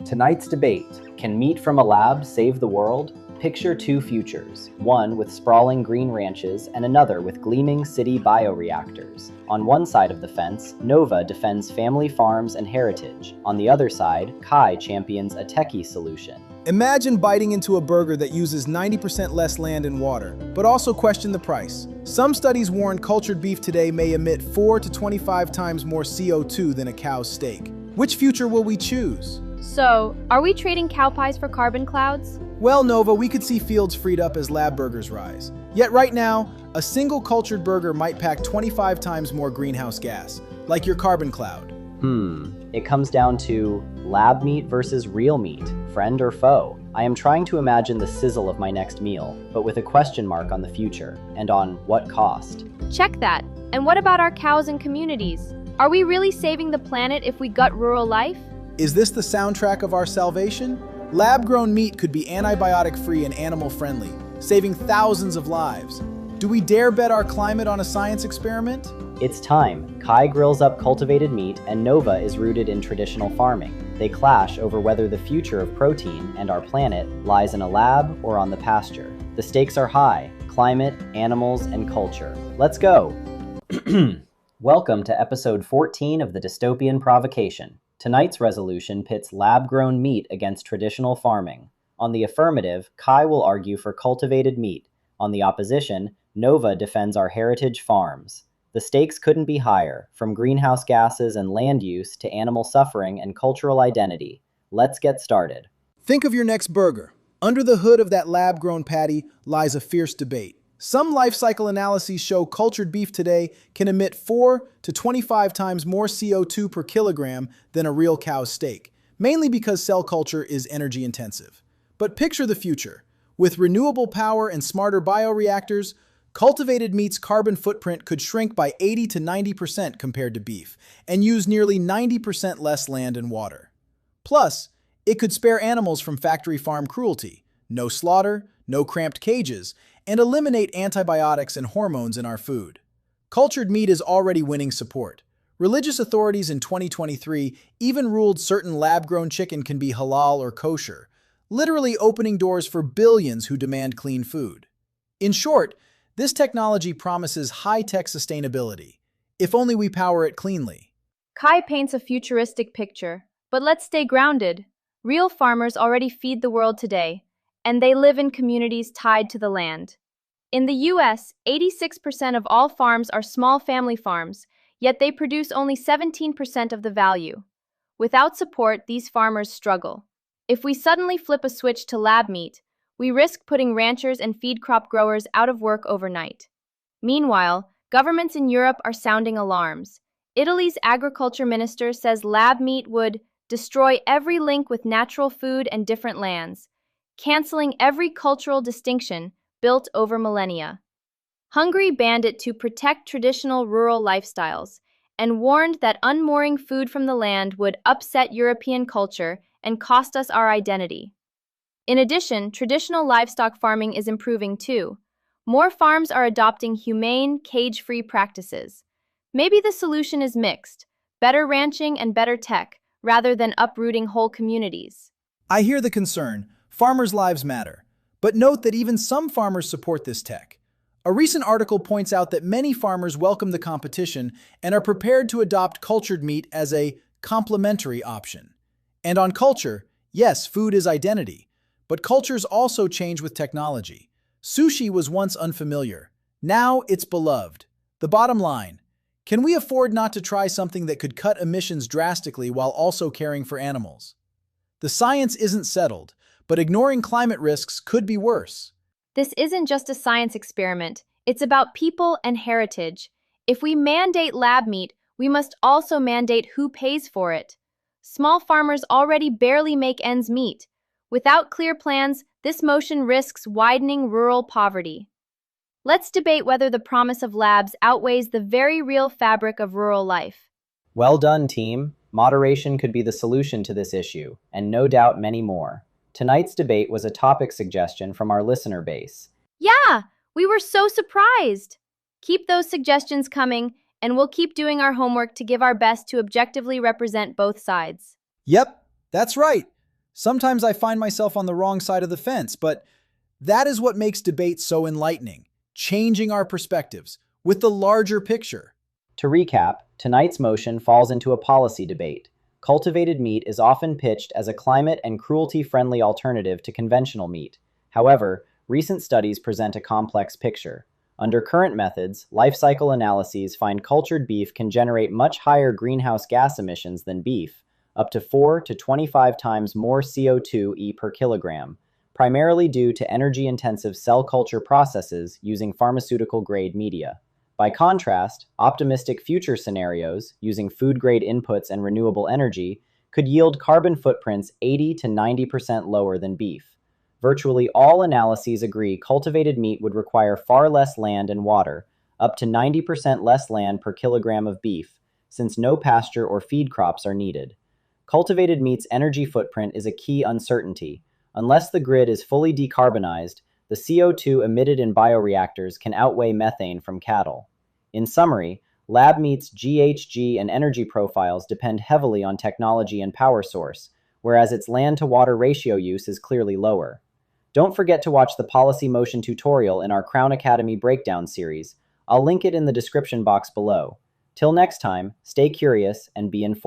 Tonight's debate: can meat from a lab save the world? Picture two futures, one with sprawling green ranches and another with gleaming city bioreactors. On one side of the fence, Nova defends family farms and heritage. On the other side, Kai champions a techie solution. Imagine biting into a burger that uses 90% less land and water, but also question the price. Some studies warn cultured beef today may emit 4 to 25 times more CO2 than a cow's steak. Which future will we choose? So, are we trading cow pies for carbon clouds? Well, Nova, we could see fields freed up as lab burgers rise. Yet right now, a single cultured burger might pack 25 times more greenhouse gas, like your carbon cloud. It comes down to lab meat versus real meat, friend or foe. I am trying to imagine the sizzle of my next meal, but with a question mark on the future, and on what cost. Check that. And what about our cows and communities? Are we really saving the planet if we gut rural life? Is this the soundtrack of our salvation? Lab-grown meat could be antibiotic-free and animal-friendly, saving thousands of lives. Do we dare bet our climate on a science experiment? It's time. Kai grills up cultivated meat, and Nova is rooted in traditional farming. They clash over whether the future of protein and our planet lies in a lab or on the pasture. The stakes are high: climate, animals, and culture. Let's go! Welcome to episode 14 of the Dystopian Provocation. Tonight's resolution pits lab-grown meat against traditional farming. On the affirmative, Kai will argue for cultivated meat. On the opposition, Nova defends our heritage farms. The stakes couldn't be higher, from greenhouse gases and land use to animal suffering and cultural identity. Let's get started. Think of your next burger. Under the hood of that lab-grown patty lies a fierce debate. Some life cycle analyses show cultured beef today can emit 4 to 25 times more CO2 per kilogram than a real cow's steak, mainly because cell culture is energy intensive. But picture the future. With renewable power and smarter bioreactors, cultivated meat's carbon footprint could shrink by 80 to 90% compared to beef, and use nearly 90% less land and water. Plus, it could spare animals from factory farm cruelty, no slaughter, no cramped cages, and eliminate antibiotics and hormones in our food. Cultured meat is already winning support. Religious authorities in 2023 even ruled certain lab-grown chicken can be halal or kosher, literally opening doors for billions who demand clean food. In short, this technology promises high-tech sustainability, if only we power it cleanly. Kai paints a futuristic picture, but let's stay grounded. Real farmers already feed the world today, and they live in communities tied to the land. In the US, 86% of all farms are small family farms, yet they produce only 17% of the value. Without support, these farmers struggle. If we suddenly flip a switch to lab meat, we risk putting ranchers and feed crop growers out of work overnight. Meanwhile, governments in Europe are sounding alarms. Italy's agriculture minister says lab meat would destroy every link with natural food and different lands, canceling every cultural distinction built over millennia. Hungary banned it to protect traditional rural lifestyles and warned that unmooring food from the land would upset European culture and cost us our identity. In addition, traditional livestock farming is improving too. More farms are adopting humane, cage-free practices. Maybe the solution is mixed: better ranching and better tech, rather than uprooting whole communities. I hear the concern. Farmers' lives matter. But note that even some farmers support this tech. A recent article points out that many farmers welcome the competition and are prepared to adopt cultured meat as a complementary option. And on culture, yes, food is identity, but cultures also change with technology. Sushi was once unfamiliar. Now it's beloved. The bottom line: can we afford not to try something that could cut emissions drastically while also caring for animals? The science isn't settled, but ignoring climate risks could be worse. This isn't just a science experiment. It's about people and heritage. If we mandate lab meat, we must also mandate who pays for it. Small farmers already barely make ends meet. Without clear plans, this motion risks widening rural poverty. Let's debate whether the promise of labs outweighs the very real fabric of rural life. Well done, team. Moderation could be the solution to this issue, and no doubt many more. Tonight's debate was a topic suggestion from our listener base. Yeah, we were so surprised. Keep those suggestions coming, and we'll keep doing our homework to give our best to objectively represent both sides. Yep, that's right. Sometimes I find myself on the wrong side of the fence, but that is what makes debate so enlightening, changing our perspectives with the larger picture. To recap, tonight's motion falls into a policy debate. Cultivated meat is often pitched as a climate and cruelty-friendly alternative to conventional meat. However, recent studies present a complex picture. Under current methods, life cycle analyses find cultured beef can generate much higher greenhouse gas emissions than beef, up to 4 to 25 times more CO2e per kilogram, primarily due to energy-intensive cell culture processes using pharmaceutical-grade media. By contrast, optimistic future scenarios, using food-grade inputs and renewable energy, could yield carbon footprints 80 to 90% lower than beef. Virtually all analyses agree cultivated meat would require far less land and water, up to 90% less land per kilogram of beef, since no pasture or feed crops are needed. Cultivated meat's energy footprint is a key uncertainty. Unless the grid is fully decarbonized, the CO2 emitted in bioreactors can outweigh methane from cattle. In summary, lab meat's GHG and energy profiles depend heavily on technology and power source, whereas its land-to-water ratio use is clearly lower. Don't forget to watch the Policy Motion tutorial in our Crown Academy breakdown series. I'll link it in the description box below. Till next time, stay curious and be informed.